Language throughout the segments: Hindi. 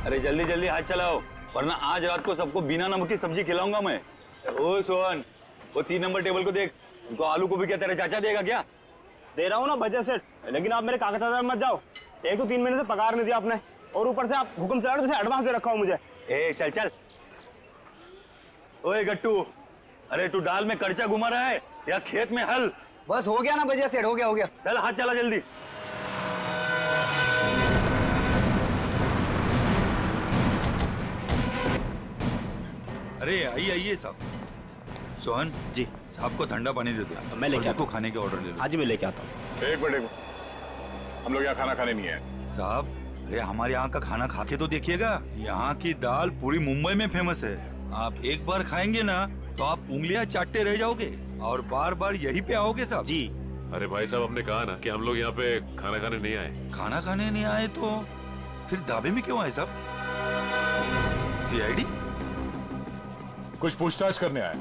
अरे जल्दी जल्दी हाथ चलाओ, वरना आज रात को सबको बिना नमक की सब्जी खिलाऊंगा मैं। ओ सोहन, वो 3 नंबर टेबल को देख, उनको आलू को भी क्या तेरा चाचा देगा क्या? दे रहा हूँ ना बजट सेठ, लेकिन आप मेरे कागजात में मत जाओ। एक तो 3 महीने से पगार नहीं दिया आपने, और ऊपर से आप हुक्म चला रहे, एडवांस दे रखा हो मुझे। ए चल चल। ओए गट्टू, अरे तू डाल में कर्चा घुमा रहा है या खेत में हल? बस हो गया ना बजिया सेठ, हो गया। चल हाथ चला जल्दी। अरे आइए आइए साहब। सोहन जी साहब को ठंडा पानी दे दो। मैं लेके आता हूँ, खाने के ऑर्डर ले लो। हाँ जी मैं लेके आता हूँ। एक मिनट, हम लोग यहाँ खाना खाने नहीं आए साहब। अरे हमारे यहाँ का खाना खा के तो देखिएगा, यहाँ की दाल पूरी मुंबई में फेमस है। आप एक बार खाएंगे ना तो आप उंगलियां चाटते रह जाओगे और बार बार यही पे आओगे साहब। जी अरे भाई साहब, हमने कहा ना कि हम लोग यहाँ पे खाना खाने नहीं आए। खाना खाने नहीं आए तो फिर ढाबे में क्यों आए साहब? सीआईडी? कुछ पूछताछ करने आए।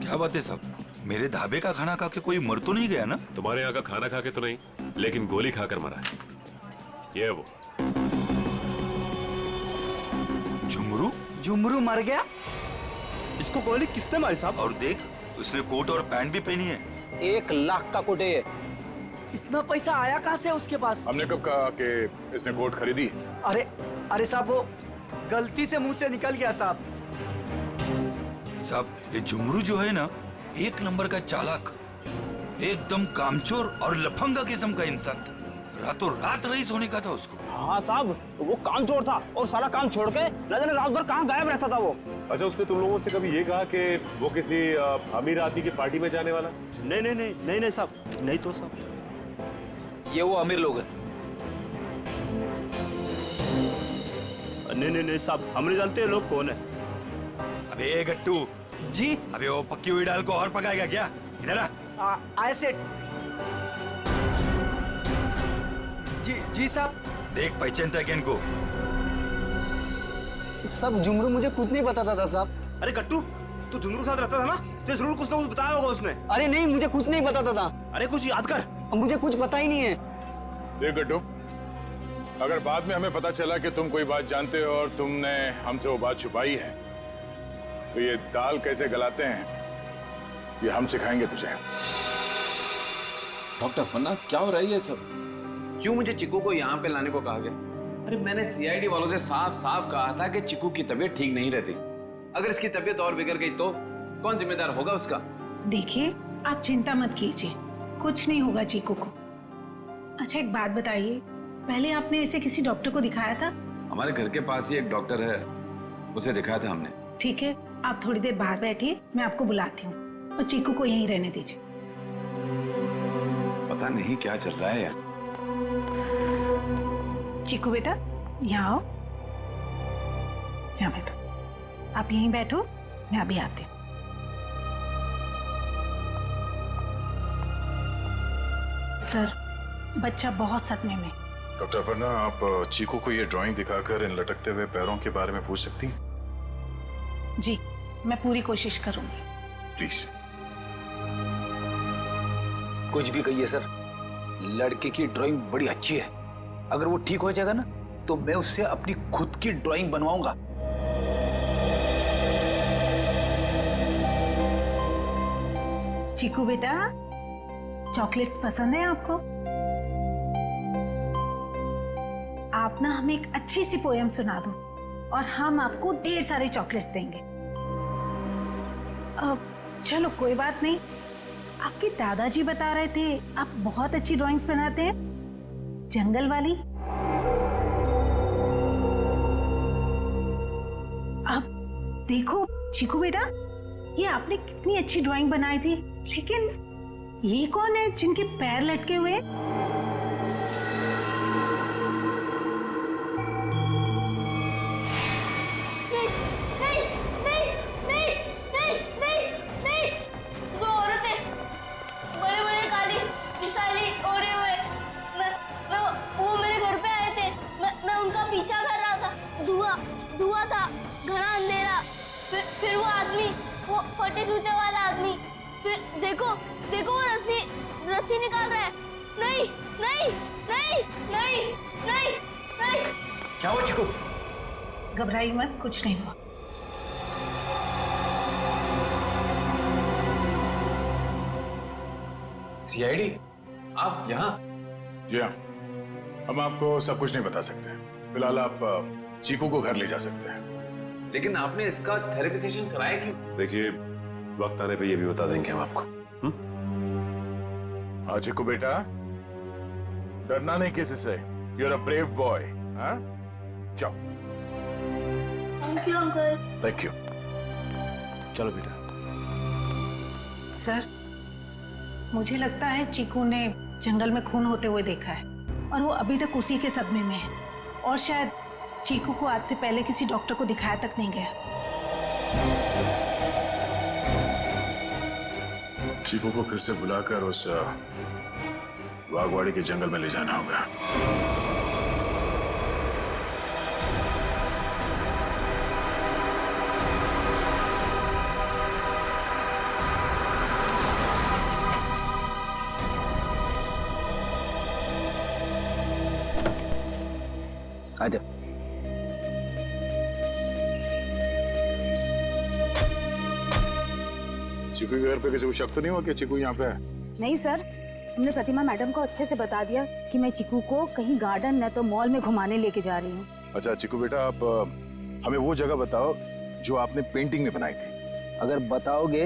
क्या बात है साहब, मेरे ढाबे का खाना खा के कोई मर तो नहीं गया ना? तुम्हारे यहाँ का खाना खा के तो नहीं, लेकिन गोली खाकर मरा है। ये वो झुमरू। झुमरू मर गया? इसको गोली किसने मारी साहब? और देख, उसने कोट और पैंट भी पहनी है। 1 लाख का कोट है ये। इतना पैसा आया कहाँ से उसके पास? हमने कब कहा कि इसने कोट खरीदी? अरे साहब, वो गलती से मुंह से निकल गया साहब। साहब ये झुमरू जो है ना, 1 नंबर का चालाक, एकदम कामचोर और लफंगा किस्म का इंसान था। रातों रात रईस होने का था उसको। हाँ साहब, वो काम चोर था और सारा काम छोड़ के न जाने रात भर कहाँ गायब रहता था वो। अच्छा, उसने तुम लोगों से कभी ये कहा कि वो किसी अमीर आदमी की पार्टी में जाने वाला? नहीं साहब, नहीं तो साहब ये वो अमीर लोग हैं। नहीं साहब, हम नहीं जानते लोग कौन है। अबे गट्टू जी अबे वो पक्की हुई दाल को और पकाएगा क्या? इधर आ। आए सेठ। जी साहब। देख पहचानता है क्या इनको? सब झुमरू मुझे कुछ नहीं बताता था साहब। अरे कट्टू, तू झुमरू के साथ रहता था ना, तो जरूर कुछ ना कुछ बताया होगा उसने। अरे नहीं, मुझे कुछ नहीं बताता था। अरे कुछ याद कर। मुझे कुछ पता ही नहीं है। देख गड्डू, अगर बाद में हमें पता चला कि तुम कोई बात जानते हो और तुमने हमसे वो बात छुपाई है, तो ये दाल कैसे गलाते हैं ये हम सिखाएंगे तुझे। डॉक्टर पन्ना, क्या हो रहा है ये सब? क्यों मुझे चिकू को यहाँ पे लाने को कहा गया? अरे मैंने सीआईडी वालों से साफ साफ कहा था कि चिकू की तबीयत ठीक नहीं रहती। अगर इसकी तबीयत और बिगड़ गई तो कौन जिम्मेदार होगा उसका? देखिए, आप चिंता मत कीजिए, कुछ नहीं होगा चीकू को। अच्छा एक बात बताइए, पहले आपने ऐसे किसी डॉक्टर को दिखाया था? हमारे घर के पास ही एक डॉक्टर है, उसे दिखाया था हमने। ठीक है, आप थोड़ी देर बाहर बैठिए, मैं आपको बुलाती हूँ, और चीकू को यहीं रहने दीजिए। पता नहीं क्या चल रहा है यार। चीकू बेटा, यहाँ आओ, यहाँ बैठो। आप यहीं बैठो, मैं अभी आती हूँ। सर, बच्चा बहुत सदमे में। डॉक्टर पन्ना, आप चीकू को ये ड्राइंग दिखाकर इन लटकते हुए पैरों के बारे में पूछ सकती हैं? जी, मैं पूरी कोशिश करूंगी। प्लीज। कुछ भी कहिए सर, लड़के की ड्राइंग बड़ी अच्छी है। अगर वो ठीक हो जाएगा ना, तो मैं उससे अपनी खुद की ड्राइंग बनवाऊंगा। चीकू बेटा, चॉकलेट्स पसंद है आपको? आप ना हमें एक अच्छी सी पोएम सुना दो और हम आपको ढेर सारे चॉकलेट्स देंगे। चलो कोई बात नहीं, आपके दादाजी बता रहे थे आप बहुत अच्छी ड्राइंग्स बनाते हैं, जंगल वाली। अब देखो चीकू बेटा, ये आपने कितनी अच्छी ड्राइंग बनाई थी, लेकिन ये कौन है जिनके पैर लटके हुए हैं? धुआं था, घना अंधेरा, फिर वो आदमी, वो फटे जूते वाला आदमी, फिर देखो वो रस्सी निकाल रहा है। नहीं नहीं नहीं नहीं नहीं नहीं। क्या हुआ चिकू? घबराई मत, कुछ नहीं हुआ। सीआईडी, आप यहाँ? जी हाँ, हम आपको सब कुछ नहीं बता सकते। फिलहाल आप चीकू को घर ले जा सकते हैं। लेकिन आपने इसका थेरेपी सेशन कराया क्यों? देखिए, वक्त आने पे ये भी बता देंगे हम आपको। हाँ चीकू बेटा, डरना नहीं किसी से। You are a brave boy. हाँ, जाओ। Thank you uncle. Thank you. चलो बेटा। सर, मुझे लगता है चीकू ने जंगल में खून होते हुए देखा है और वो अभी तक उसी के सदमे में है और शायद चीकू को आज से पहले किसी डॉक्टर को दिखाया तक नहीं गया। चीकू को फिर से बुलाकर उस बागवाड़ी के जंगल में ले जाना होगा। आजा। चीकू के घर पे किसी को शक तो नहीं हुआ कि चीकू यहाँ पे है? नहीं सर, हमने प्रतिमा मैडम को अच्छे से बता दिया कि मैं चीकू को कहीं गार्डन न तो मॉल में घुमाने लेके जा रही हूँ। अच्छा चीकू बेटा, आप हमें वो जगह बताओ जो आपने पेंटिंग में बनाई थी। अगर बताओगे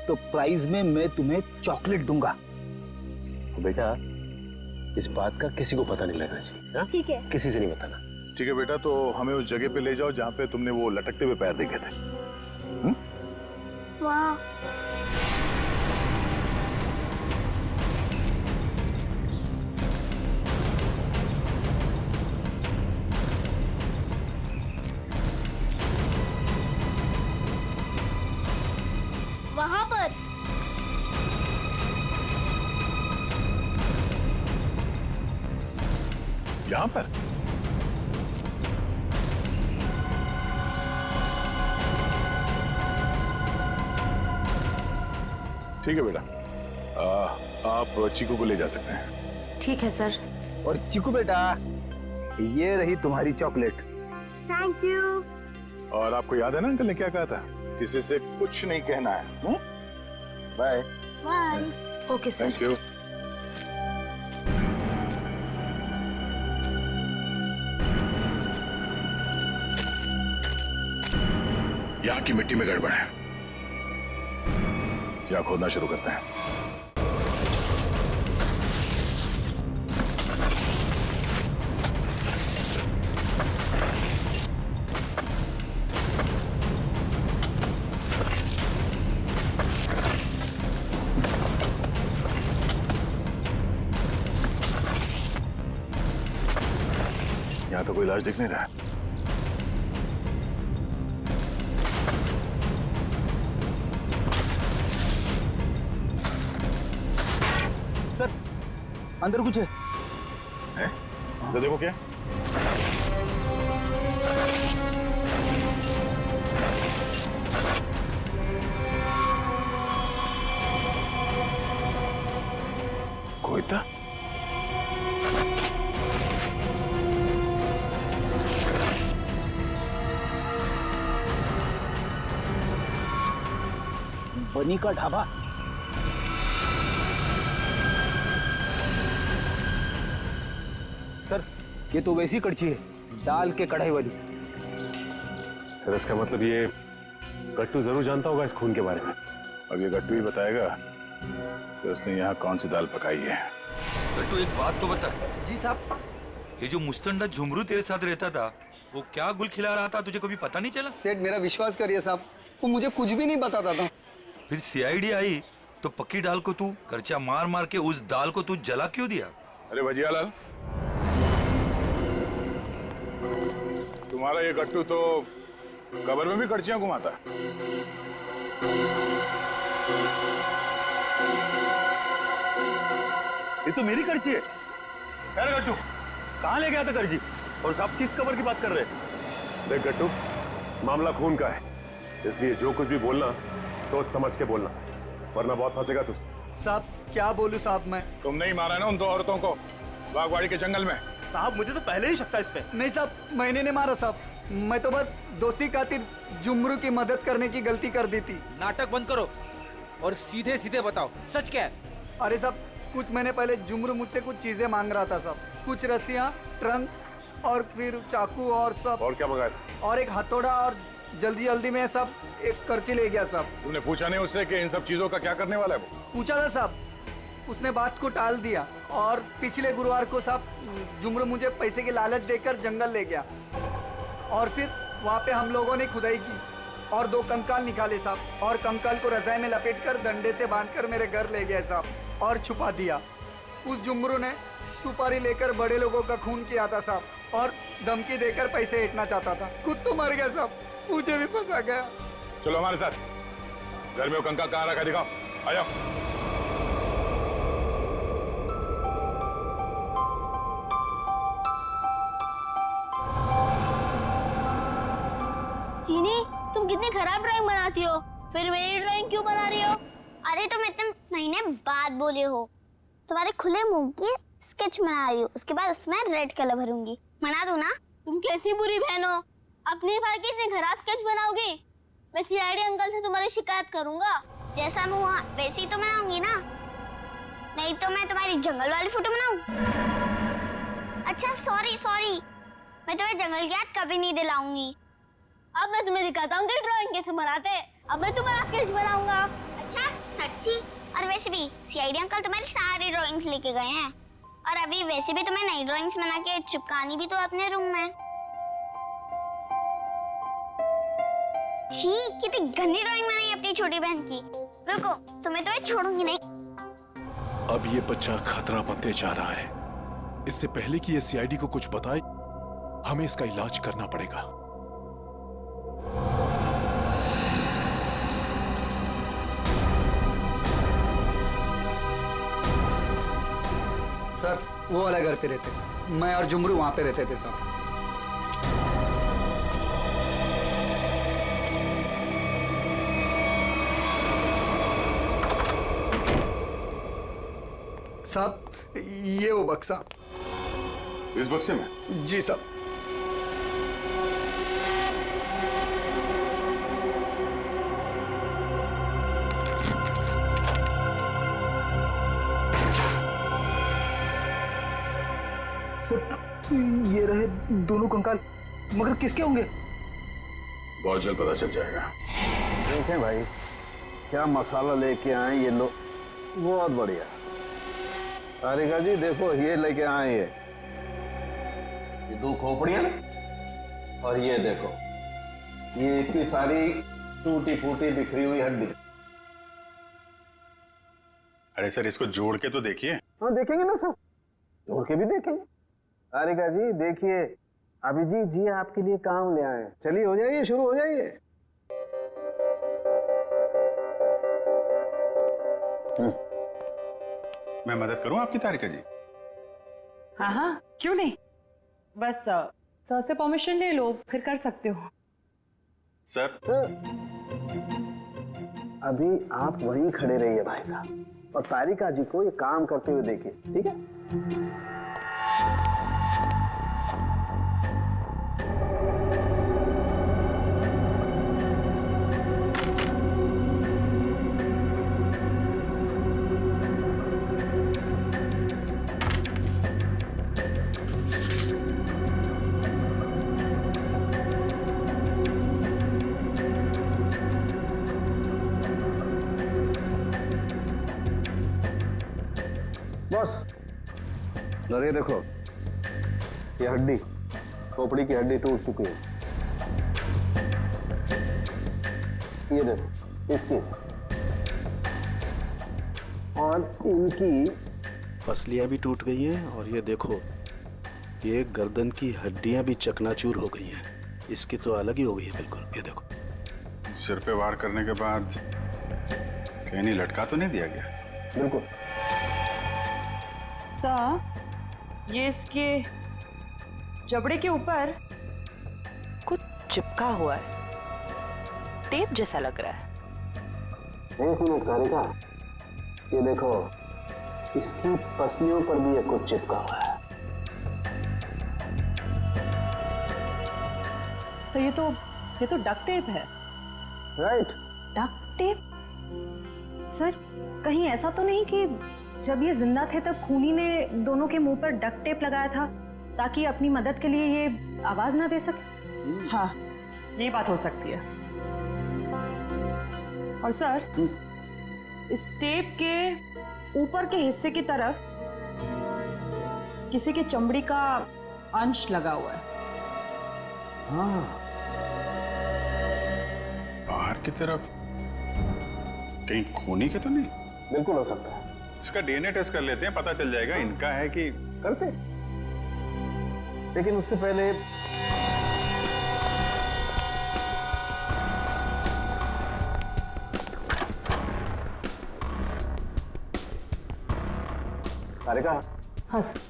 तो प्राइज में मैं तुम्हें चॉकलेट दूंगा। तो बेटा, इस बात का किसी को पता नहीं लगना चाहिए। हाँ? ठीक है। किसी से नहीं बताना। ठीक है बेटा, तो हमें उस जगह पे ले जाओ जहाँ पे तुमने वो लटकते हुए पैर देखे थे। वाह, वहां पर। यहाँ पर? ठीक है बेटा, आप चीकू को ले जा सकते हैं। ठीक है सर। और चीकू बेटा, ये रही तुम्हारी चॉकलेट। Thank you. और आपको याद है ना अंकल ने क्या कहा था? किसी से कुछ नहीं कहना है। Bye. Bye. Okay sir. Thank you. यहाँ की मिट्टी में गड़बड़ है। क्या खोदना शुरू करते हैं? यहाँ तो कोई लाश दिख नहीं रहा है। सर, अंदर कुछ है? तो देखो क्या। कोई था? बनी का ढाबा। सर, ये तो वैसी कड़छी है, दाल के कढ़ाई वाली। सर, इसका मतलब ये गट्टू जरूर जानता होगा इस खून के बारे में। अब ये गट्टू ही बताएगा कि उसने यहाँ कौन सी दाल पकाई है। गट्टू, एक बात तो बता। जी साहब। ये जो मुस्तंडा झुमरू तेरे साथ रहता था, वो क्या गुल खिला रहा था, तुझे कभी पता नहीं चला? सेठ, मेरा विश्वास करिए साहब, वो मुझे कुछ भी नहीं बताता था। फिर सीआईडी आई तो पक्की दाल को तू करचा मार मार के उस दाल को तू जला क्यों दिया? अरे भजियालाल, तुम्हारा ये गट्टू तो कबर में भी करचियां घुमाता। ये तो मेरी करची है। खैर गट्टू, कहाँ ले गया था करची? और साहब किस कबर की बात कर रहे हैं? देख गट्टू, मामला खून का है, इसलिए जो कुछ भी बोलना सोच समझ के बोलना, वरना बहुत फंसेगा तू। साहब क्या बोलूं साहब मैं? तुमने ही मारा ना उन दो औरतों को बागवाड़ी के जंगल में? साहब मुझे तो पहले ही शक था इस पे। नहीं साहब, मैंने नहीं मारा साहब, मैं तो बस दोस्ती खातिर जुमरू की मदद करने की गलती कर दी थी। नाटक बंद करो और सीधे सीधे बताओ सच क्या है। अरे साहब, कुछ महीने पहले जुमरू मुझसे कुछ चीजें मांग रहा था साहब, कुछ रस्सियाँ, ट्रंक और फिर चाकू और सब। और क्या मंगाया? और एक हथौड़ा और जल्दी जल्दी में सब एक कर्ची ले गया साहब। तुमने पूछा नहीं उससे कि इन सब चीजों का क्या करने वाला है वो? पूछा था साहब, उसने बात को टाल दिया और पिछले गुरुवार को साहब जुमरू मुझे पैसे की लालच देकर जंगल ले गया और फिर वहाँ पे हम लोगों ने खुदाई की और 2 कंकाल निकाले साहब और कंकाल को रजाई में लपेटकर डंडे से बांधकर मेरे घर ले गए साहब और छुपा दिया। उस जुमरू ने सुपारी लेकर बड़े लोगों का खून किया था साहब और धमकी देकर पैसे ऐंठना चाहता था। खुद तो मर गया साहब, मुझे भी फंसा गया। चलो हमारे साथ। घर में वो कंकाल कहाँ रखा दिखाओ, आ जाओ। चीनी, तुम कितनी खराब ड्राइंग बनाती हो, फिर मेरी ड्राइंग क्यों बना रही हो? अरे तुम इतने महीने बाद बोले हो, तुम्हारे खुले मुंह की स्केच बना रही हो, उसके बाद उसमें रेड कलर भरूंगी, बना दो ना। तुम कैसी बुरी बहन हो, अपनी भाई की इतनी खराब स्केच बनाओगी? मैं सीआईडी अंकल से तुम्हारी शिकायत करूंगा। जैसा मुंह हुआ वैसी तो बनाऊंगी ना, नहीं तो मैं तुम्हारी जंगल वाली फोटो बनाऊं? अच्छा सॉरी, मैं तुम्हें जंगल की याद कभी नहीं दिलाऊंगी। अब मैं तुम्हें दिखाता हूँ कि ड्राइंग कैसे बनाते हैं। अब मैं तुम्हारा स्केच बनाऊंगा। अच्छा सच्ची? और वैसे भी सीआईडी अंकल तुम्हारी सारी ड्राइंग्स लेके गए हैं और अभी वैसे भी तुम्हें नई ड्राइंग्स बना के चिपकानी भी तो अपने रूम में। छी, कितनी गंदी ड्राइंग बनाई अपनी छोटी बहन की। रुको, तुम्हें तो मैं छोड़ूंगी नहीं। अब ये बच्चा खतरा बनते जा रहा है। इससे पहले कि ये सीआईडी को कुछ बताए, हमें इसका इलाज करना पड़ेगा। सर, वो वाला घर पे रहते, मैं और जुमरू वहाँ पे रहते थे साहब। साहब, ये वो बक्सा। इस बक्से में? जी साहब। ये रहे दोनों कंकाल, मगर किसके होंगे? बहुत जल्द पता चल जाएगा। देखें भाई, क्या मसाला लेके आए ये लोग, बहुत बढ़िया। तारिका जी देखो, ये लेके आए ये 2 खोपड़ियां और ये देखो, ये इतनी सारी टूटी फूटी बिखरी हुई हड्डी। अरे सर, इसको जोड़ के तो देखिए। हाँ देखेंगे ना सर, जोड़ के भी देखेंगे। तारिका जी देखिए, अभिजीत जी आपके लिए काम ले आए। चलिए हो जाइए, शुरू हो जाइए। मैं मदद करूं आपकी तारिका जी? हाँ, क्यों नहीं, बस सर से परमिशन ले लो, फिर कर सकते हो। सर अभी आप वहीं खड़े रहिए भाई साहब, और तारिका जी को ये काम करते हुए देखिए, ठीक है? बस ये देखो, ये हड्डी, खोपड़ी की हड्डी टूट चुकी है। ये देखो इसकी और इनकी पसलियां भी टूट गई हैं, और ये देखो, ये गर्दन की हड्डियां भी चकनाचूर हो गई हैं। इसकी तो अलग ही हो गई है बिल्कुल। ये देखो, सिर पे वार करने के बाद कहीं नहीं लटका तो नहीं दिया गया? बिल्कुल। सर, ये इसके जबड़े के ऊपर कुछ चिपका हुआ है, टेप जैसा लग रहा है। 1 मिनट तारिका, ये देखो, इसकी पसलियों पर भी ये कुछ चिपका हुआ है। सर ये तो डक्ट टेप है। राइट। Duct tape? सर कहीं ऐसा तो नहीं कि जब ये जिंदा थे तब खूनी ने दोनों के मुंह पर डक्ट टेप लगाया था ताकि अपनी मदद के लिए ये आवाज ना दे सके? हाँ, ये बात हो सकती है। और सर इस टेप के ऊपर के हिस्से की तरफ किसी के चमड़ी का अंश लगा हुआ है। हाँ। बाहर की तरफ कहीं खूनी के तो नहीं? बिल्कुल हो सकता है। इसका डीएनए टेस्ट कर लेते हैं, पता चल जाएगा इनका है कि। करते, लेकिन उससे पहले सारिका। हाँ सर।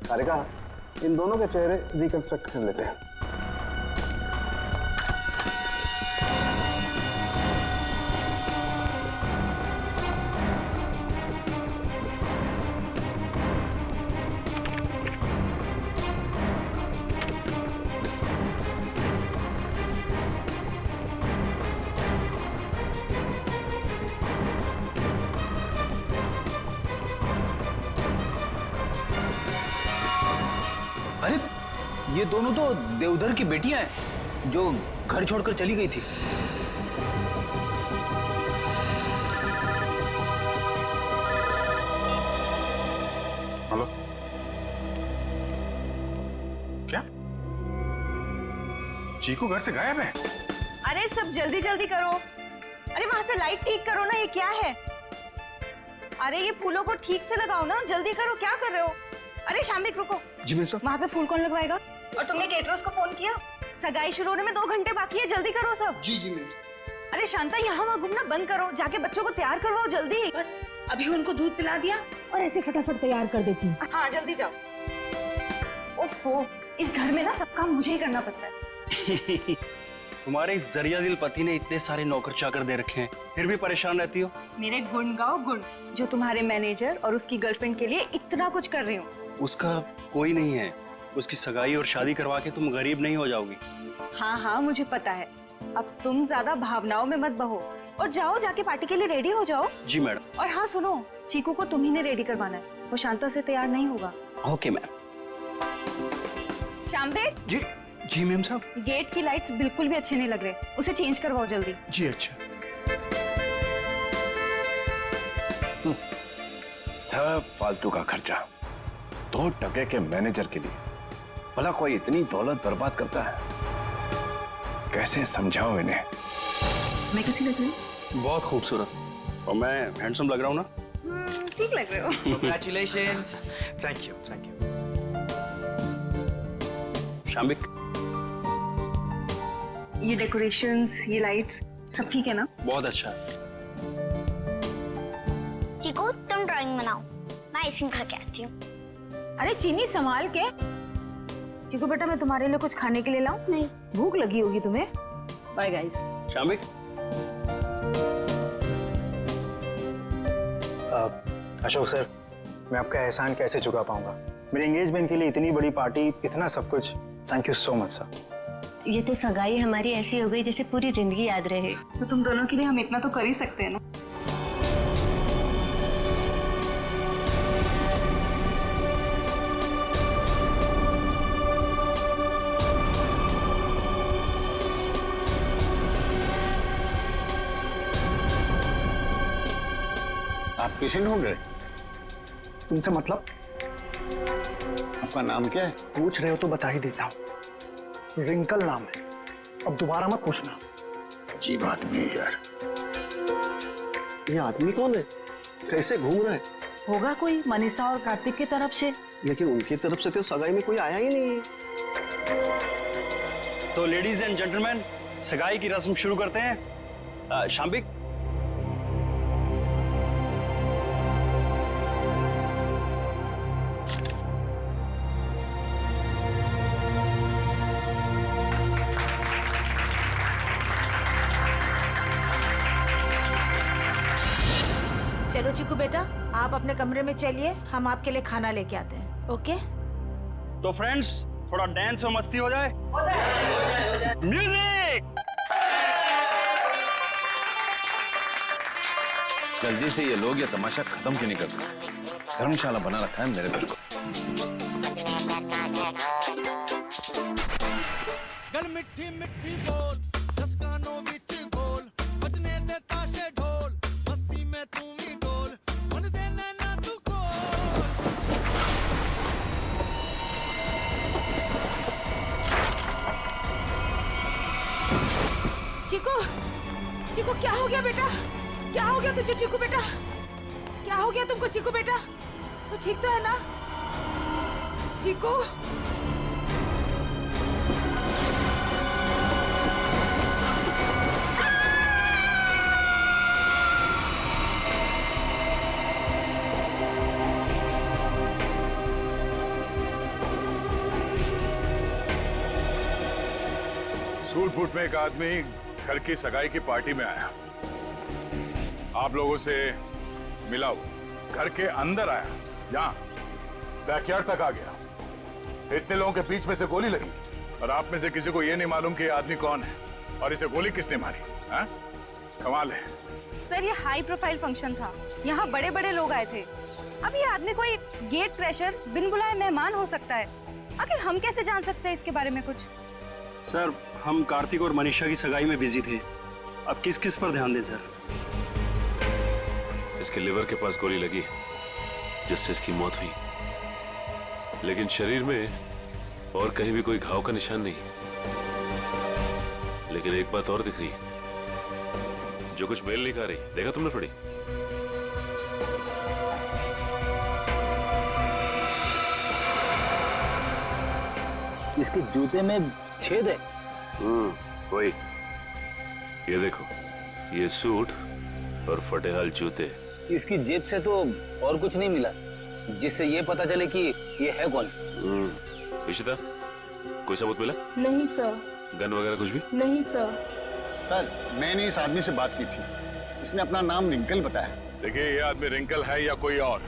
सारिका, इन दोनों के चेहरे रिकंस्ट्रक्ट कर लेते हैं। अरे ये दोनों तो देवधर की बेटियां हैं जो घर छोड़कर चली गई थी। हेलो, क्या चीकू घर से गायब है? अरे सब जल्दी जल्दी करो। अरे वहां से लाइट ठीक करो ना, ये क्या है? अरे ये फूलों को ठीक से लगाओ ना, जल्दी करो, क्या कर रहे हो? अरे शाम्बिक रुको। जी मैम साहब। वहाँ पे फूल कौन लगवाएगा? और तुमने केटरर्स को फोन किया? सगाई शुरू होने में 2 घंटे बाकी है, जल्दी करो सब। जी जी मैम। अरे शांता, यहाँ वहाँ घूमना बंद करो, जाके बच्चों को तैयार करवाओ जल्दी। बस अभी उनको दूध पिला दिया और ऐसे फटाफट तैयार कर देती हूँ। हाँ जल्दी जाओ। ओफो, इस घर में ना सब काम मुझे ही करना पड़ता है। तुम्हारे इस दरिया दिल पति ने इतने सारे नौकर चाकर दे रखे हैं, फिर भी परेशान रहती हो। मेरे गुण गाओ गुण, जो तुम्हारे मैनेजर और उसकी गर्लफ्रेंड के लिए इतना कुछ कर रही हूँ। उसका कोई नहीं है, उसकी सगाई और शादी करवा के तुम गरीब नहीं हो जाओगी। हाँ हाँ मुझे पता है। अब तुम ज्यादा भावनाओं में मत बहो और जाओ, जाके पार्टी के लिए रेडी हो जाओ। जी मैडम। और हाँ सुनो, चीकू को तुम ही ने रेडी करवाना है, वो शांता से तैयार नहीं होगा। Okay ma'am. शाम्बिक। जी जी मैम साहब। गेट की लाइट्स बिल्कुल भी अच्छे नहीं लग रहे, उसे चेंज करवाओ जल्दी। जी अच्छा। सब फालतू का खर्चा 2 टके के मैनेजर के लिए। भला कोई इतनी दौलत बर्बाद करता है? कैसे समझाऊं इन्हें? मैं कैसी लग रही हूँ? बहुत खूबसूरत। और मैं हैंडसम लग रहा हूँ ना? ठीक लग रहे हो। Congratulations. Thank you thank you. शाम्बिक, ये डेकोरेशंस, ये लाइट्स सब ठीक है ना? बहुत अच्छा। चीकू तुम ड्राइंग बनाओ, मैं आइसक्रीम खा के आती हूँ। अरे चीनी संभाल के। चीकू बेटा, मैं तुम्हारे लिए कुछ खाने के लिए लाऊं? नहीं, भूख लगी होगी तुम्हें। Bye guys. शाम्बिक। अशोक सर, मैं आपका एहसान कैसे चुका पाऊंगा? मेरे एंगेजमेंट के लिए इतनी बड़ी पार्टी, इतना सब कुछ। Thank you so much sir. ये तो सगाई हमारी ऐसी हो गई जैसे पूरी जिंदगी याद रहे। तो तुम दोनों के लिए हम इतना तो कर ही सकते हैं ना। आप किसे ढूंढ रहे? तुमसे मतलब? आपका नाम क्या है? पूछ रहे हो तो बता ही देता हूँ। रिंकल नाम है, अब दोबारा मत पूछना। अजीब आदमी है यार। ये आदमी कौन है? कैसे घूम रहा है? होगा कोई मनीषा और कार्तिक की तरफ से। लेकिन उनकी तरफ से तो सगाई में कोई आया ही नहीं है। तो लेडीज एंड जेंटलमैन, सगाई की रस्म शुरू करते हैं। शाम्बिक। चलो चिकू बेटा, आप अपने कमरे में चलिए, हम आपके लिए खाना लेके आते हैं। ओके? तो फ्रेंड्स, थोड़ा डांस और मस्ती हो जाए। म्यूजिक। जल्दी से ये लोग ये तमाशा खत्म क्यों नहीं करते? धर्मशाला बना रखा है मेरे घर को। गल मिठी मिठी बोल, दस कानों विच बोल, बजने दे ताशे ढोल, मस्ती में तू भी डोल, मन दे नैना तू खोल। चिकू, चिकू क्या हो गया बेटा? क्या हो गया तुझे चिकू बेटा? क्या हो गया तुमको चिकू बेटा? तो ठीक तो है ना चिकू? सूटबूट में एक आदमी घर की सगाई की पार्टी में आया, आप लोगों से मिला, वो घर के अंदर आया, यहाँ बैकयार्ड तक आ गया, इतने लोगों के बीच में से गोली लगी और आप में से किसी को यह नहीं मालूम कि ये आदमी कौन है और इसे गोली किसने मारी? हाँ? कमाल है। सर, ये हाई प्रोफाइल फंक्शन था, यहाँ बड़े बड़े लोग आए थे। अब ये आदमी कोई गेट क्रैशर, बिन बुलाए मेहमान हो सकता है। आखिर हम कैसे जान सकते हैं इसके बारे में कुछ? सर, हम कार्तिक और मनीषा की सगाई में बिजी थे, अब किस किस पर ध्यान दें सर? इसके लिवर के पास गोली लगी जिससे इसकी मौत हुई, लेकिन शरीर में और कहीं भी कोई घाव का निशान नहीं। लेकिन एक बात और दिख रही है जो कुछ मेल नहीं खा रही, देखा तुमने थोड़ी? इसके जूते में छेद है। वही, ये देखो, ये सूट और फटेहाल जूते। इसकी जेब से तो और कुछ नहीं मिला जिससे ये पता चले कि ये है कौन। इशिता, कोई सबूत मिला? नहीं सर। गन वगैरह कुछ भी? नहीं सर। सर, मैंने इस आदमी से बात की थी, इसने अपना नाम रिंकल बताया। देखिए, ये आदमी रिंकल है या कोई और,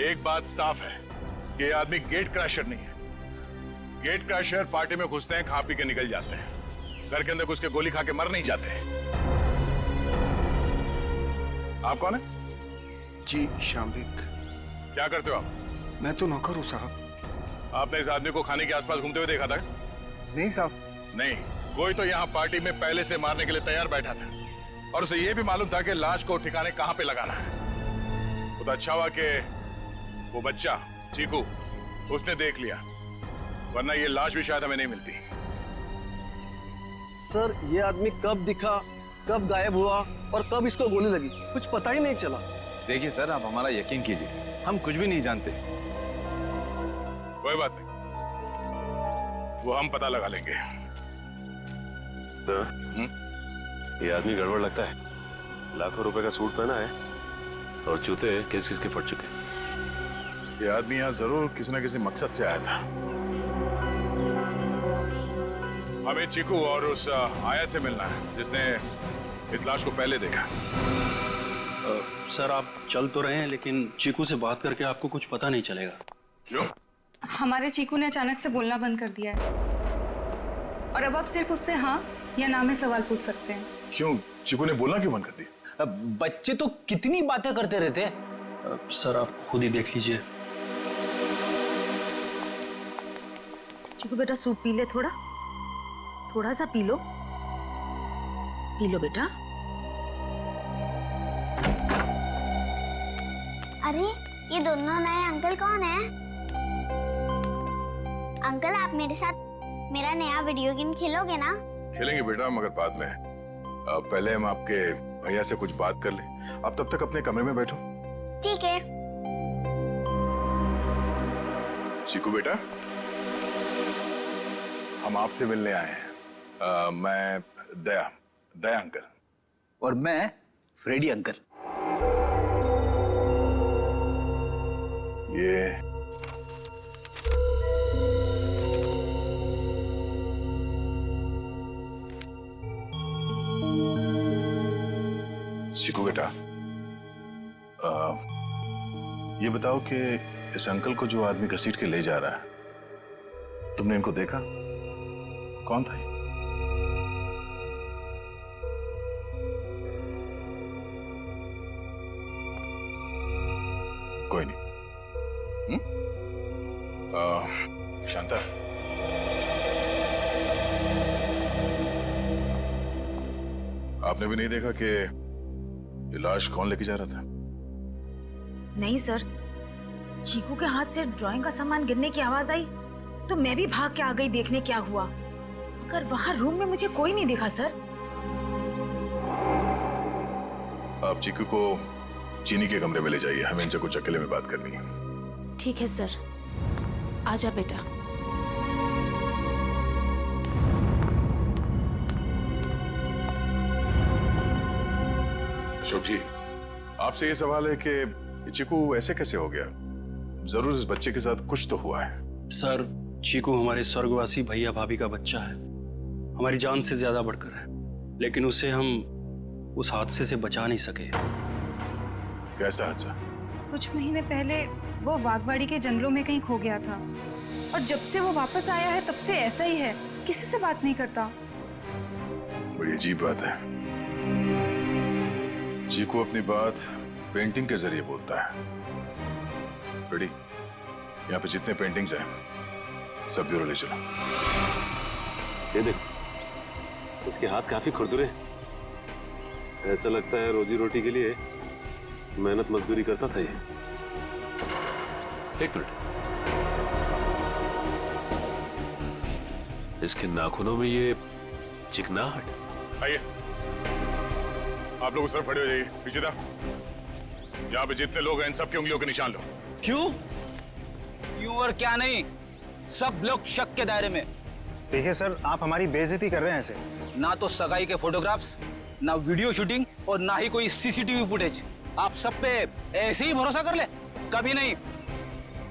एक बात साफ है कि ये आदमी गेट क्रैशर नहीं है। गेट क्रैशर पार्टी में घुसते हैं, खा पी के निकल जाते हैं, घर के अंदर घुस के गोली खा के मर नहीं जाते। आप कौन है? जी, शाम्बिक। क्या करते हो आप? मैं तो नौकर हूँ साहब। आपने इस आदमी को खाने के आसपास घूमते हुए देखा था? नहीं साहब। नहीं, कोई तो यहाँ पार्टी में पहले से मारने के लिए तैयार बैठा था और उसे ये भी मालूम था कि लाश को ठिकाने कहाँ पे लगाना है। वो तो अच्छा हुआ कि वो बच्चा चीकू उसने देख लिया, वरना ये लाश भी शायद हमें नहीं मिलती। सर, ये आदमी कब दिखा, कब गायब हुआ और कब इसको गोली लगी, कुछ पता ही नहीं चला। देखिए सर, आप हमारा यकीन कीजिए, हम कुछ भी नहीं जानते। कोई बात नहीं, वो हम पता लगा लेंगे। तो ये आदमी गड़बड़ लगता है, लाखों रुपए का सूट पहना है और जूते किस किस के फट चुके। ये आदमी यहाँ जरूर किसी न किसी मकसद से आया था। हमें चीकू और उस आया से मिलना है जिसने इस लाश को पहले देखा। सर, आप चल तो रहे हैं, लेकिन चीकू से बात करके आपको कुछ पता नहीं चलेगा। क्यों? हमारे चीकू ने अचानक से बोलना बंद कर दिया है और अब आप सिर्फ उससे हाँ या ना में सवाल पूछ सकते हैं। क्यों? चीकू ने बोलना क्यों बंद कर दिया? बच्चे तो कितनी बातें करते रहते हैं। सर, आप खुद ही देख लीजिए। चिकू बेटा, सूप पी ले, थोड़ा सा पी लो बेटा। अरे, ये दोनों नए अंकल कौन है? अंकल, आप मेरे साथ मेरा नया वीडियो गेम खेलोगे ना? खेलेंगे बेटा, मगर बाद में। पहले हम आपके भैया से कुछ बात कर लें। आप तब तक अपने कमरे में बैठो। ठीक है। चीकू बेटा, हम आपसे मिलने आए हैं। मैं दया अंकल। और मैं फ्रेडी अंकल। ये चीकू बेटा, ये बताओ कि इस अंकल को जो आदमी घसीट के ले जा रहा है, तुमने इनको देखा? कौन था ये? कोई नहीं। शांता, आपने भी नहीं देखा कि ये लाश कौन लेके जा रहा था? नहीं सर, चीकू के हाथ से ड्राइंग का सामान गिरने की आवाज आई तो मैं भी भाग के आ गई देखने क्या हुआ, मगर वहां रूम में मुझे कोई नहीं दिखा सर। आप चीकू को चीनी के कमरे में ले जाइए, हमें इनसे कुछ अकेले में बात करनी है। ठीक है सर, आजा बेटा। अशोक जी, आपसे ये सवाल है कि चीकू ऐसे कैसे हो गया? जरूर इस बच्चे के साथ कुछ तो हुआ है। सर, चीकू हमारे स्वर्गवासी भैया भाभी का बच्चा है, हमारी जान से ज्यादा बढ़कर है, लेकिन उसे हम उस हादसे से बचा नहीं सके। कैसा हादसा? कुछ महीने पहले वो बागवाड़ी के जंगलों में कहीं खो गया था और जब से वो वापस आया है तब से ऐसा ही है, किसी से बात नहीं करता। बड़ी अजीब बात है। चीकू अपनी बात पेंटिंग के जरिए बोलता है। रेडी, यहाँ पे जितने पेंटिंग्स हैं सब ब्यूरो ले चलो। ये देख, इसके हाथ काफी खुरदुरे हैं। ऐसा लगता है रोजी रोटी के लिए मेहनत मजदूरी करता था ये। एक मिनट, इसके नाखूनों में ये चिकनाहट। आइए, आप लोग उस तरफ खड़े हो जाइए। पीछे था, यहाँ पे जितने लोग हैं इन सबकी उंगलियों के निशान लो। क्यों? क्यों और क्या नहीं, सब लोग शक के दायरे में। देखिए सर, आप हमारी बेइज्जती कर रहे हैं ऐसे। ना तो सगाई के फोटोग्राफ्स, ना वीडियो शूटिंग और ना ही कोई सीसीटीवी फुटेज। आप सब पे ऐसे ही भरोसा कर ले? कभी नहीं।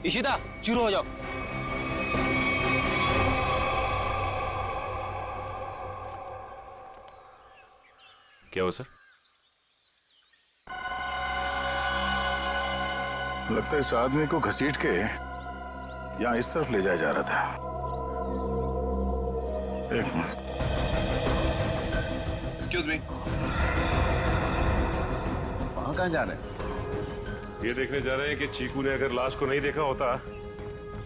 इशिता, शुरू हो जाओ। क्या हुआ सर? लगता है इस आदमी को घसीट के यहाँ इस तरफ ले जाया जा रहा था। एक मिनट। एक्सक्यूज मी, वहां कहाँ जा रहे हैं? ये देखने जा रहे हैं कि चीकू ने अगर लाश को नहीं देखा होता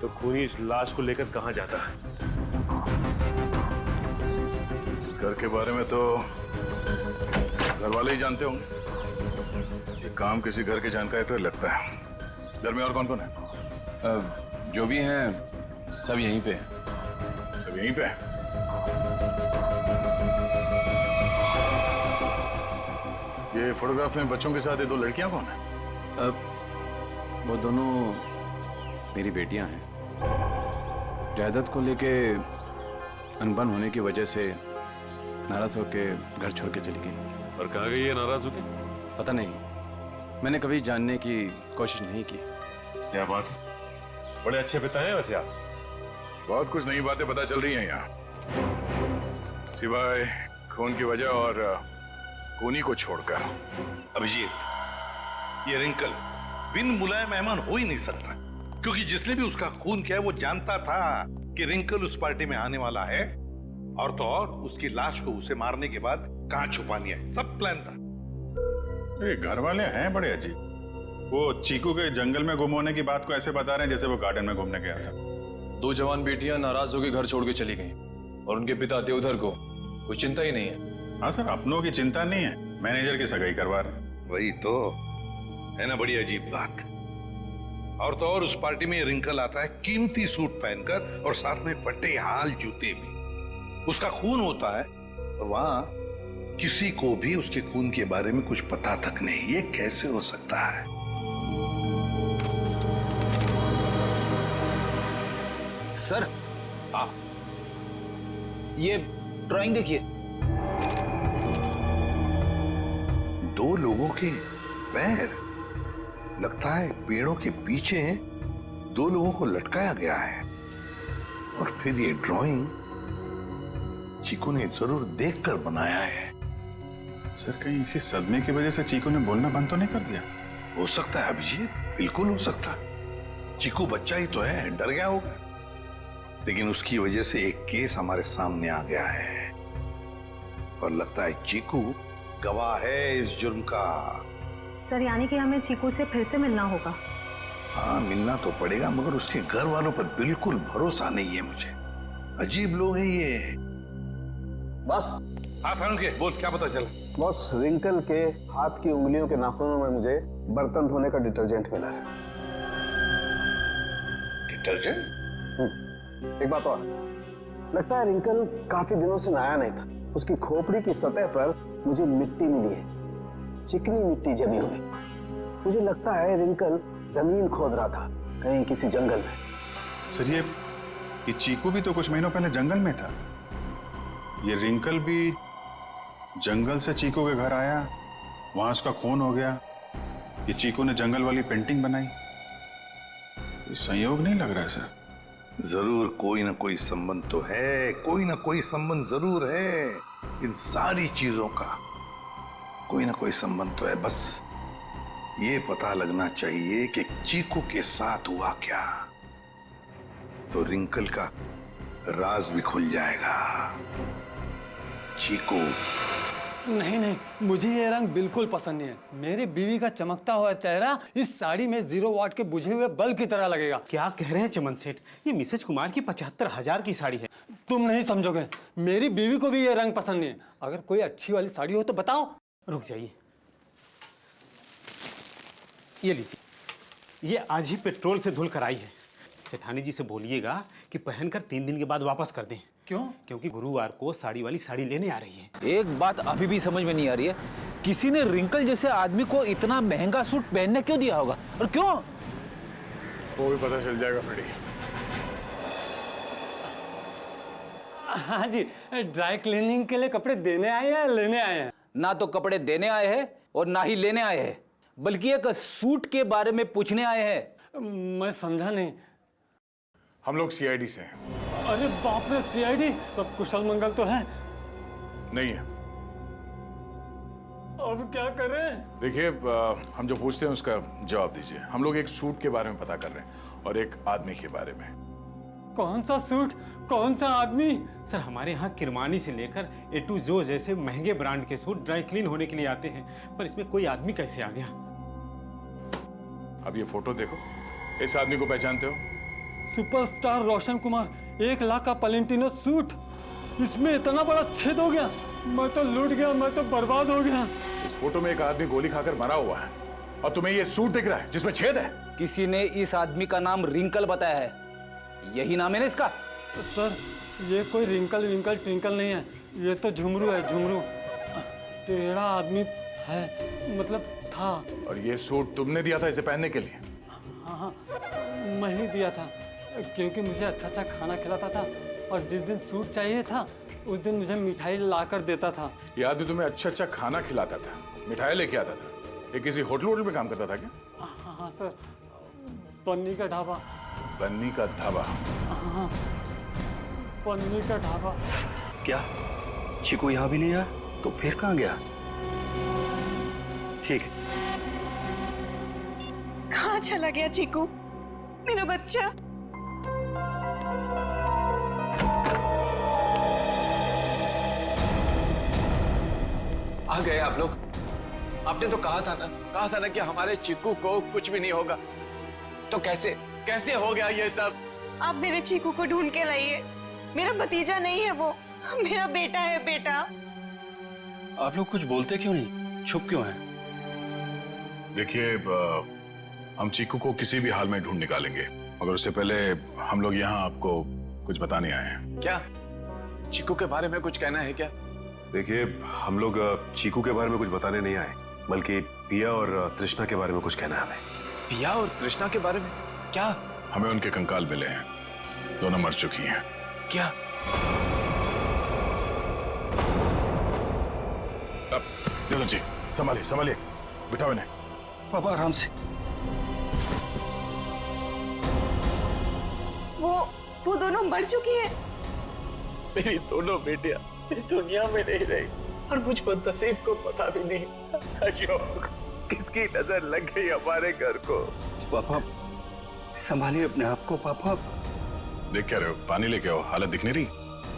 तो खूनी इस लाश को लेकर कहां जाता। इस घर के बारे में तो घर वाले ही जानते होंगे। ये काम किसी घर के जानकारी पर लगता है। घर में और कौन कौन है? जो भी हैं सब यहीं पे हैं। सब यहीं पे? ये फोटोग्राफ में बच्चों के साथ ये दो लड़कियां कौन है? वो दोनों मेरी बेटियां हैं। जायदाद को लेके अनबन होने की वजह से नाराज होके घर छोड़ के चली गई। और कहाँ गई है नाराज होके? पता नहीं, मैंने कभी जानने की कोशिश नहीं की। क्या बात है, बड़े अच्छे पिता हैं वैसे आप। बहुत कुछ नई बातें पता चल रही हैं यहाँ, सिवाय खून की वजह और खूनी को छोड़कर। अभिजीत, ये रिंकल बिन बुलाए मेहमान हो ही नहीं सकता, क्योंकि जिसने भी उसका खून किया है वो जानता था कि रिंकल उस पार्टी में आने वाला है, और तो और उसकी लाश को उसे मारने के बाद कहां छुपानी है, सब प्लान था। घर वाले हैं बड़े अजीब। वो चीकू के जंगल में गुम होने की बात को ऐसे बता रहे हैं जैसे वो गार्डन में घूमने गया था। दो जवान बेटियां नाराज होकर घर छोड़ के चली गईं और उनके पिता देवधर को कोई चिंता ही नहीं है। हाँ सर, अपनों की चिंता नहीं है, मैनेजर की सगाई करवा रहे। वही तो है ना, बड़ी अजीब बात। और तो और उस पार्टी में रिंकल आता है कीमती सूट पहनकर और साथ में फटे हाल जूते भी। उसका खून होता है और वहां किसी को भी उसके खून के बारे में कुछ पता तक नहीं। ये कैसे हो सकता है? सर, ये ड्राइंग देखिए। दो लोगों के पैर, लगता है पेड़ों के पीछे दो लोगों को लटकाया गया है। और फिर ये ड्राइंग चीकू ने जरूर देखकर बनाया है। सर, कहीं इसी सदमे की वजह से चीकू ने बोलना बंद तो नहीं कर दिया? हो सकता है अभिजीत, बिल्कुल हो सकता है। चीकू बच्चा ही तो है, डर गया होगा, लेकिन उसकी वजह से एक केस हमारे सामने आ गया है और लगता है चीकू गवाह है इस जुर्म का। सर यानी कि हमें चीकू से फिर से मिलना होगा? हाँ, मिलना तो पड़ेगा, मगर उसके घर वालों पर बिल्कुल भरोसा नहीं है मुझे। अजीब लोग हैं ये। बस हाँ थानू के बोल, क्या पता चला? बॉस, रिंकल के हाथ की उंगलियों के नाखूनों में मुझे बर्तन धोने का डिटर्जेंट मिला है। डिटर्जेंट? एक बात और, लगता है रिंकल काफी दिनों से नहाया नहीं था। उसकी खोपड़ी की सतह पर मुझे मिट्टी मिली है, चिकनी मिट्टी जमी हुई। मुझे लगता है रिंकल जमीन खोद रहा था कहीं किसी जंगल में। सर ये चीकू भी तो कुछ महीनों पहले जंगल में था। ये रिंकल भी जंगल से चीकू के घर आया, वहां उसका खून हो गया। ये चीकू ने जंगल वाली पेंटिंग बनाई। ये संयोग नहीं लग रहा है सर। जरूर कोई ना कोई संबंध तो है, कोई ना कोई संबंध जरूर है। इन सारी चीजों का कोई ना कोई संबंध तो है। बस ये पता लगना चाहिए कि चीकू के साथ हुआ क्या, तो रिंकल का राज भी खुल जाएगा। चीकू नहीं नहीं, मुझे ये रंग बिल्कुल पसंद नहीं है। मेरी बीवी का चमकता हुआ चेहरा इस साड़ी में 0 वाट के बुझे हुए बल्ब की तरह लगेगा। क्या कह रहे हैं चमन सेठ? ये मिसेज कुमार की 75,000 की साड़ी है। तुम नहीं समझोगे, मेरी बीवी को भी ये रंग पसंद नहीं है। अगर कोई अच्छी वाली साड़ी हो तो बताओ। रुक जाइए, ये लीजिए, ये आज ही पेट्रोल से धुल कर आई है। सेठानी जी से बोलिएगा कि पहनकर 3 दिन के बाद वापस कर दें। क्यों? क्योंकि गुरुवार को साड़ी वाली साड़ी लेने आ रही है। एक बात अभी भी समझ में नहीं आ रही है, किसी ने रिंकल जैसे आदमी को इतना महंगा सूट पहनने क्यों दिया होगा और क्यों? वो भी पता चल जाएगा फ्रेडी। हाँ जी, ड्राई क्लीनिंग के लिए कपड़े देने आए हैं या लेने आए हैं? ना तो कपड़े देने आए हैं और ना ही लेने आए हैं, बल्कि एक सूट के बारे में पूछने आए हैं। मैं समझा नहीं। हम लोग सीआईडी से हैं। अरे बाप रे, सीआईडी? सब कुशल मंगल तो है? नहीं है। अब क्या करें? देखिए, हम जो पूछते हैं उसका जवाब दीजिए। हम लोग एक सूट के बारे में पता कर रहे हैं और एक आदमी के बारे में। कौन सा सूट, कौन सा आदमी? सर हमारे यहाँ किरमानी से लेकर ए टू जो जैसे महंगे ब्रांड के सूट ड्राई क्लीन होने के लिए आते हैं, पर इसमें कोई आदमी कैसे आ गया? अब ये फोटो देखो, इस आदमी को पहचानते हो? सुपरस्टार रोशन कुमार, 1 लाख का पलेंटिनो सूट, इसमें इतना बड़ा छेद हो गया। मैं तो लूट गया, मैं तो बर्बाद हो गया। इस फोटो में एक आदमी गोली खाकर मरा हुआ है और तुम्हें ये सूट दिख रहा है जिसमें छेद है। किसी ने इस आदमी का नाम रिंकल बताया है, यही नाम है ना इसका? सर ये कोई रिंकल विंकल ट्विंकल नहीं है, ये तो झुमरू है, झुमरू। टेढ़ा आदमी है, मतलब था। और ये सूट तुमने दिया था इसे पहनने के लिए? हाँ, मैं ही दिया था, क्योंकि मुझे अच्छा अच्छा खाना खिलाता था और जिस दिन सूट चाहिए था उस दिन मुझे मिठाई ला कर देता था। ये आदमी तुम्हें अच्छा अच्छा खाना खिलाता था, मिठाई लेके आता था। ये किसी होटल में काम करता था क्या? हाँ सर, पन्नी का ढाबा। बन्नी का ढाबा? हाँ, पन्नी का ढाबा। क्या चीकू यहाँ भी नहीं आया? तो फिर कहाँ गया? ठीक है। कहाँ चला गया चीकू, मेरा बच्चा? आ गए आप लोग। आपने तो कहा था ना कि हमारे चिक्कू को कुछ भी नहीं होगा। तो कैसे हो गया ये सब? आप मेरे चीकू को ढूंढ के लाइए। मेरा भतीजा नहीं है वो, मेरा बेटा है, बेटा। आप लोग कुछ बोलते क्यों नहीं, चुप क्यों हैं? देखिए, हम चीकू को किसी भी हाल में ढूंढ निकालेंगे, मगर उससे पहले हम लोग यहाँ आपको कुछ बताने आए हैं। क्या चिक्कू के बारे में कुछ कहना है क्या? देखिए, हम लोग चीकू के बारे में कुछ बताने नहीं आए, बल्कि पिया और तृष्णा के बारे में कुछ कहना है हमें। पिया और तृष्णा के बारे में क्या? हमें उनके कंकाल मिले हैं, दोनों मर चुकी हैं। क्या? देखो जी, संभालिए, बिठाओ इन्हें। पापा आराम से। वो दोनों मर चुकी है। मेरी दोनों बेटियां इस दुनिया में नहीं रही और मुझ पर नसीब को पता भी नहीं। अशोक, किसकी नजर लग गई हमारे घर को? पापा संभालिए अपने आप को पापा। देख क्या रहे हो? पानी लेके आओ, हालत दिख नहीं रही।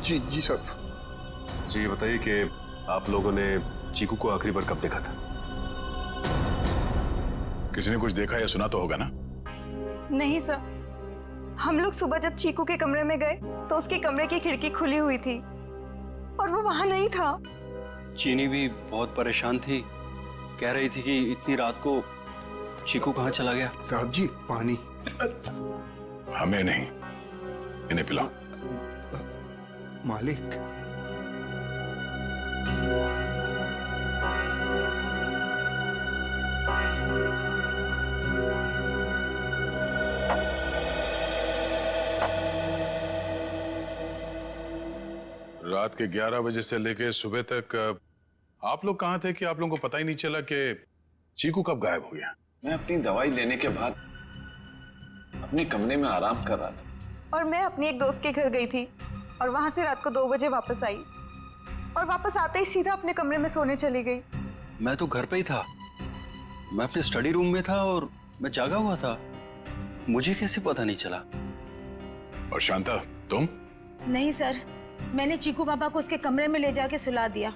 जी जी साहब। जी ये बताइए कि आप लोगों ने चीकू को आखिरी बार कब देखा था? किसी ने कुछ देखा या सुना तो होगा ना? नहीं सर, हम लोग सुबह जब चीकू के कमरे में गए तो उसके कमरे की खिड़की खुली हुई थी और वो वहां नहीं था। चीनी भी बहुत परेशान थी, कह रही थी कि इतनी रात को चीकू कहाँ चला गया। साहब जी पानी। हमें नहीं, इन्हें पिलाओ। मालिक। रात के 11 बजे से लेके सुबह तक आप लोग कहाँ थे कि आप लोगों को पता ही नहीं चला कि चीकू कब गायब हो गया? मैं अपनी दवाई लेने के बाद अपने कमरे में आराम कर रहा था और मैं अपनी एक दोस्त के घर गई थी और वहां से रात को 2 बजे वापस आई और वापस आते ही सीधा अपने कमरे में सोने चली गई। मैं तो घर पे ही था, मैं अपने स्टडी रूम में था और मैं जागा हुआ था, मुझे कैसे पता नहीं चला? और शांता तुम? नहीं सर, मैंने चीकू पापा को उसके कमरे में ले जाके सुला दिया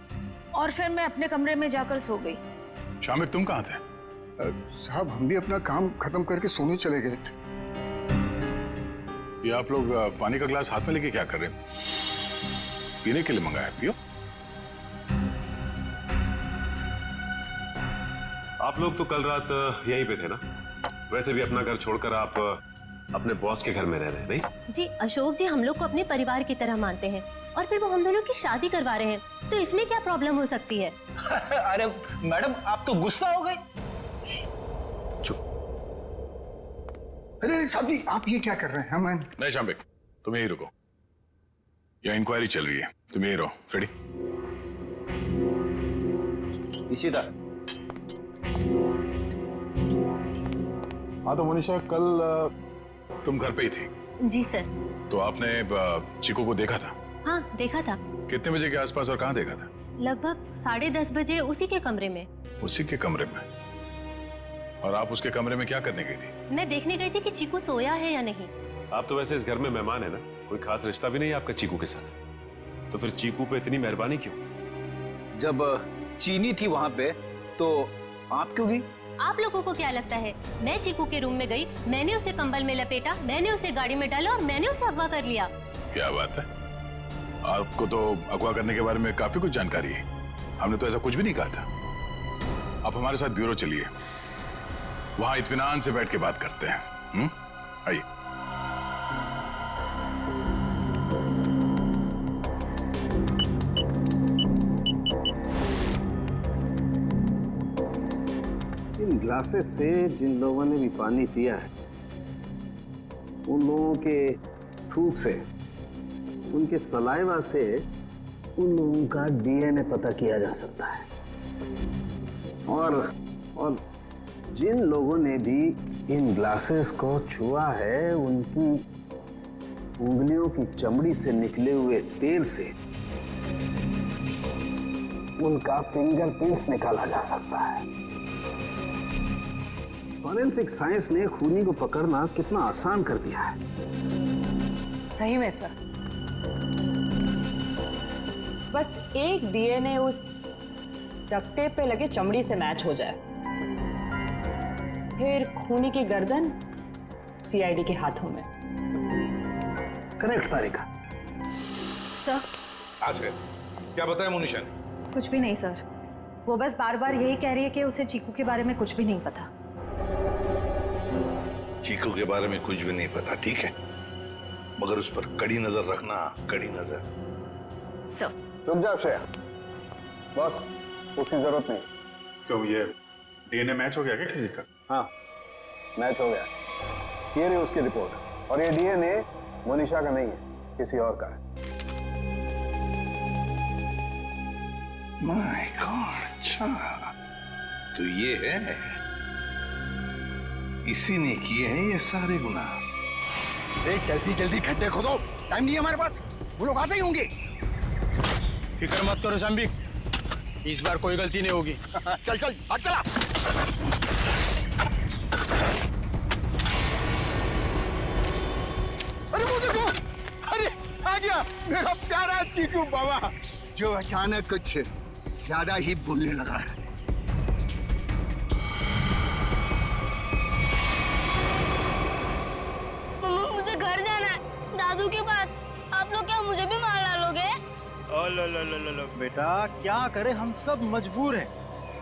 और फिर मैं अपने कमरे में जाकर सो गई। शामिक तुम कहाँ थे? साहब हम भी अपना काम खत्म करके सोने चले गए थे। ये आप लोग पानी का ग्लास हाथ में लेके क्या कर रहे हैं? पीने के लिए मंगाया, पियो। आप लोग तो कल रात यहीं पे थे ना? वैसे भी अपना घर छोड़कर आप अपने बॉस के घर में रह रहे हैं, नहीं? जी अशोक जी हम लोग को अपने परिवार की तरह मानते हैं और फिर वो हम दोनों की शादी करवा रहे हैं, तो इसमें क्या प्रॉब्लम हो सकती है? अरे मैडम आप तो गुस्सा हो गए। अरे साहब जी आप ये क्या कर रहे हैं? हम नहीं शामिक तुम यही रुको, यहाँ इंक्वायरी चल रही है, तुम यही रहो। फ्रेडी। इशिता। हाँ तो मनीषा कल तुम घर पे ही थी? जी सर। तो आपने चीकू को देखा था? हाँ देखा था। कितने बजे के आसपास और कहाँ देखा था? लगभग 10:30 बजे उसी के कमरे में। उसी के कमरे में? और आप उसके कमरे में क्या करने गई थी? मैं देखने गई थी कि चीकू सोया है या नहीं। आप तो वैसे इस घर में मेहमान है ना, कोई खास रिश्ता भी नहीं है आपका चीकू के साथ, तो फिर चीकू पे इतनी मेहरबानी क्यों? जब चीनी थी वहां पे तो आप क्यों गई? आप लोगों को क्या लगता है मैं चीकू के रूम में गई, मैंने उसे कंबल में लपेटा, मैंने उसे गाड़ी में डाला और मैंने उसे अगवा कर लिया? क्या बात है, आपको तो अगवा करने के बारे में काफी कुछ जानकारी है। हमने तो ऐसा कुछ भी नहीं कहा था। आप हमारे साथ ब्यूरो चलिए, वहां इत्मीनान से बैठ के बात करते हैं। आइए। इन ग्लासेस से जिन लोगों ने भी पानी पिया है उन लोगों के थूक से, उनके सलाइवा से उन लोगों का डीएनए पता किया जा सकता है। और जिन लोगों ने भी इन ग्लासेस को छुआ है उनकी उंगलियों की चमड़ी से निकले हुए तेल से उनका फिंगरप्रिंट्स निकाला जा सकता है। फॉरेंसिक साइंस ने खूनी को पकड़ना कितना आसान कर दिया है। सही में सर, बस एक डीएनए उस डक्ट टेप पे लगे चमड़ी से मैच हो जाए, फिर खूनी की गर्दन सीआईडी के हाथों में। करेक्ट तारिका। सर आज है क्या बताया मोनिशा ने? कुछ भी नहीं सर, वो बस बार बार यही कह रही है कि उसे चीकू के बारे में कुछ भी नहीं पता। चीकू के बारे में कुछ भी नहीं पता, ठीक है, मगर उस पर कड़ी नजर रखना, कड़ी नजर। सर रुक जाओ श्रेया, बॉस उसकी जरूरत नहीं। क्यों, ये डीएनए मैच हो गया क्या किसी का? हाँ मैच हो गया, ये रही उसकी रिपोर्ट, और ये डीएनए मोनिशा का नहीं है, किसी और का है। माय गॉड, अच्छा तो ये है, इसी ने किए हैं ये सारे गुनाह। जल्दी जल्दी खड्डे खोदो, टाइम नहीं है हमारे पास, वो लोग आते ही होंगे। फिक्र मत करो शाम्बिक, इस बार कोई गलती नहीं होगी। चल चल हट चला। अरे वो देखो, अरे आ गया मेरा प्यारा चीकू बाबा, जो अचानक कुछ ज्यादा ही बोलने लगा है। मम्मा मुझे घर जाना है, दादू के पास। आप लोग क्या मुझे भी मार डालोगे? लो बेटा, क्या करें, हम सब मजबूर हैं।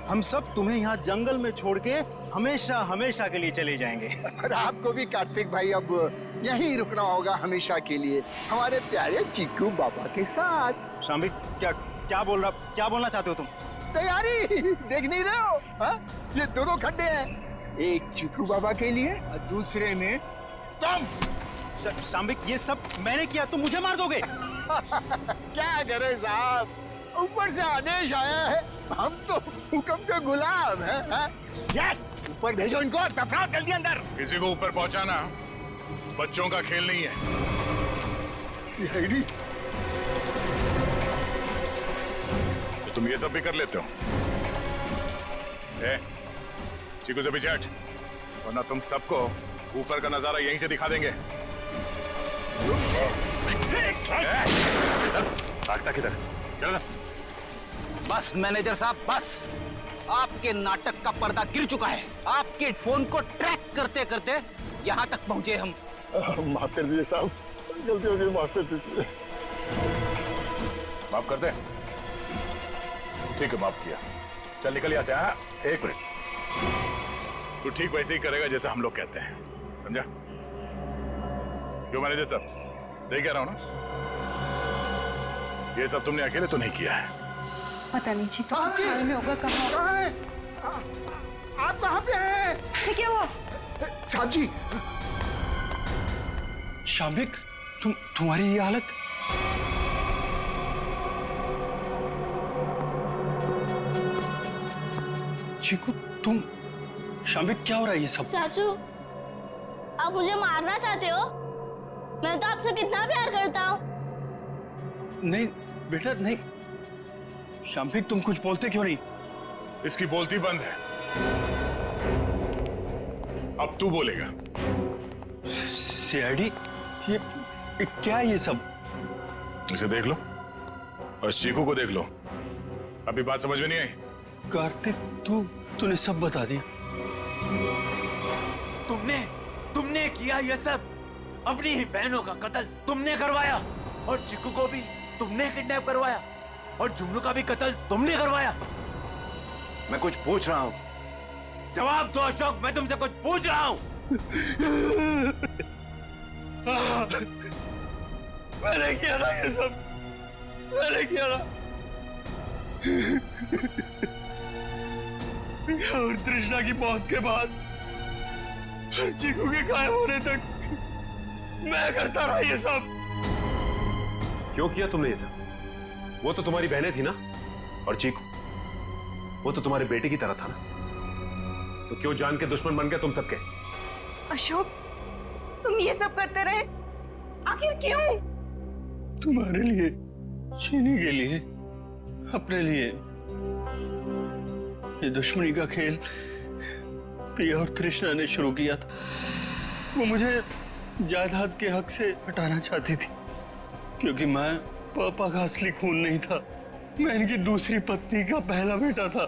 हम सब तुम्हें यहाँ जंगल में छोड़ के हमेशा हमेशा के लिए चले जाएंगे। और आपको भी कार्तिक भाई अब यहीं रुकना होगा हमेशा के लिए, हमारे प्यारे चीकू बाबा के साथ। शाम्बिक, क्या बोलना चाहते हो तुम? तैयारी देख नहीं रहे हो? हा? ये दोनों खड्डे हैं, एक चीकू बाबा के लिए और दूसरे में तुम। शाम्बिक, ये सब मैंने किया, तुम मुझे मार दोगे? क्या करे साहब, ऊपर से आदेश आया है, हम तो हुक्म के गुलाम हैं। ऊपर भेजो इनको, दफनाओ जल्दी अंदर। किसी को ऊपर पहुंचाना बच्चों का खेल नहीं है। सीआईडी, तो तुम ये सब भी कर लेते हो? चीकू से पीछे हट, वरना तुम सबको ऊपर का नजारा यहीं से दिखा देंगे। भागता किधर? चल ना। बस मैनेजर साहब, बस आपके नाटक का पर्दा गिर चुका है। आपके फोन को ट्रैक करते करते यहाँ तक पहुंचे हम। माफ कर दीजिए साहब, गलती हो गई, माफ कर दीजिए। माफ कर दे? ठीक है, माफ किया। चल निकल यहाँ से। हाँ, एक मिनट, तू ठीक वैसे ही करेगा जैसा हम लोग कहते हैं, समझा? क्यों मैनेजर साहब, सही कह रहा हूँ ना? ये सब तुमने अकेले तो नहीं किया है। पता नहीं जी हाल में होगा। कहाँ है? आप कहाँ पे हैं? क्या हुआ? साहब जी। शाम्बिक, तुम्हारी ये हालत? चीकू, तुम? शाम्बिक, क्या हो रहा है ये सब? चाचू, आप मुझे मारना चाहते हो? मैं तो आपसे कितना प्यार करता हूँ। नहीं बेटा, नहीं। शाम्बिक, तुम कुछ बोलते क्यों नहीं? इसकी बोलती बंद है, अब तू बोलेगा। सीआईडी, ये क्या है ये सब? इसे देख लो और चीकू को देख लो। अभी बात समझ में नहीं आई? कार्तिक, तूने सब बता दिया। तुमने किया ये सब, अपनी ही बहनों का कत्ल तुमने करवाया, और चिक्कू को भी तुमने किडनैप करवाया, और जुमनू का भी कत्ल तुमने करवाया। मैं कुछ पूछ रहा हूँ, जवाब दो अशोक, मैं तुमसे कुछ पूछ रहा हूँ। मैंने किया ना ये सब, मैंने किया ना। और तृष्णा की मौत के बाद और चीकू के गायब होने तक मैं करता रहा ये सब। क्यों किया तुमने ये सब? वो तो तुम्हारी बहनें थी ना, और चीकू वो तो तुम्हारे बेटे की तरह था ना, तो क्यों जान के दुश्मन बन गए तुम सबके? अशोक, तुम ये सब करते रहे, आखिर क्यों? तुम्हारे लिए, चीनी के लिए, अपने लिए। ये दुश्मनी का खेल प्रिया और तृष्णा ने शुरू किया था। वो मुझे जायदाद के हक से हटाना चाहती थी, क्योंकि मैं पापा का असली खून नहीं था, मैं इनकी दूसरी पत्नी का पहला बेटा था।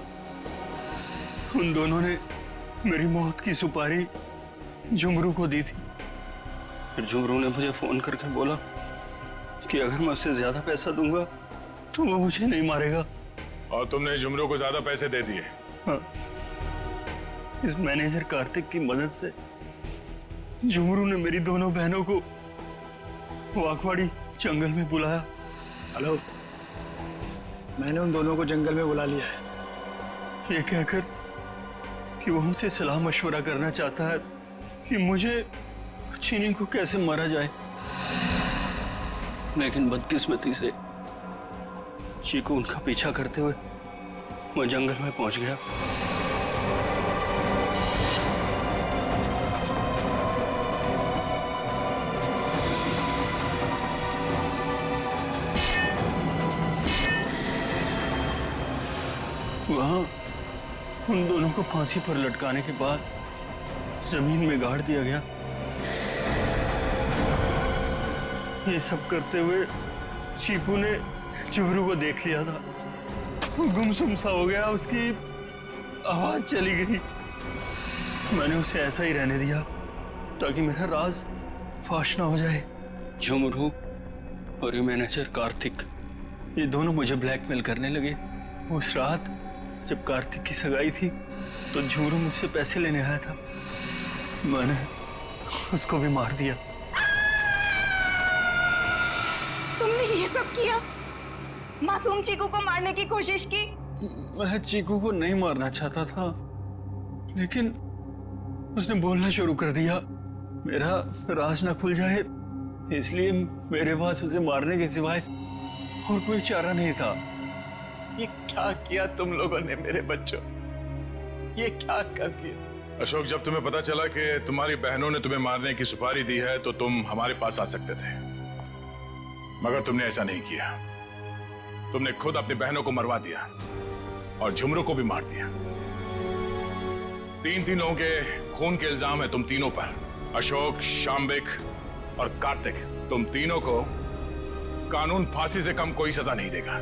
उन दोनों ने मेरी मौत की सुपारी झुमरू को दी थी। फिर झुमरू ने मुझे फोन करके बोला कि अगर मैं उससे ज्यादा पैसा दूंगा तो वो मुझे नहीं मारेगा। और तुमने झुमरू को ज्यादा पैसे दे दिए? हाँ। इस मैनेजर कार्तिक की मदद से झुमरू ने मेरी दोनों बहनों को वाकवाड़ी जंगल में बुलाया। हेलो, मैंने उन दोनों को जंगल में बुला लिया है, ये कहकर कि वो हमसे सलाह मशवरा करना चाहता है कि मुझे चीनी को कैसे मारा जाए। लेकिन बदकिस्मती से चीकू उनका पीछा करते हुए वो जंगल में पहुंच गया। वहां उन दोनों को फांसी पर लटकाने के बाद जमीन में गाड़ दिया गया। ये सब करते हुए चीकू ने जुगनू को देख लिया था। वो गुमसुम सा हो गया, उसकी आवाज चली गई। मैंने उसे ऐसा ही रहने दिया ताकि मेरा राज फाश ना हो जाए। झुमरू और ये मैनेजर कार्तिक, ये दोनों मुझे ब्लैकमेल करने लगे। उस रात जब कार्तिक की सगाई थी तो झुमरू मुझसे पैसे लेने आया था। मैंने उसको भी मार दिया। तुमने ये सब किया? मासूम चीकू को मारने की कोशिश की? मैं चीकू को नहीं मारना चाहता था, लेकिन उसने बोलना शुरू कर दिया। मेरा राज ना खुल जाए, इसलिए मेरे पास उसे मारने के सिवाय और कोई चारा नहीं था। ये क्या किया तुम लोगों ने मेरे बच्चों? ये क्या कर दिया? अशोक, जब तुम्हें पता चला कि तुम्हारी बहनों ने तुम्हें मारने की सुपारी दी है तो तुम हमारे पास आ सकते थे, मगर तुमने ऐसा नहीं किया। तुमने खुद अपनी बहनों को मरवा दिया और झुमरू को भी मार दिया। तीन लोगों के खून के इल्जाम है तुम तीनों पर। अशोक, शाम्बिक और कार्तिक, तुम तीनों को कानून फांसी से कम कोई सजा नहीं देगा।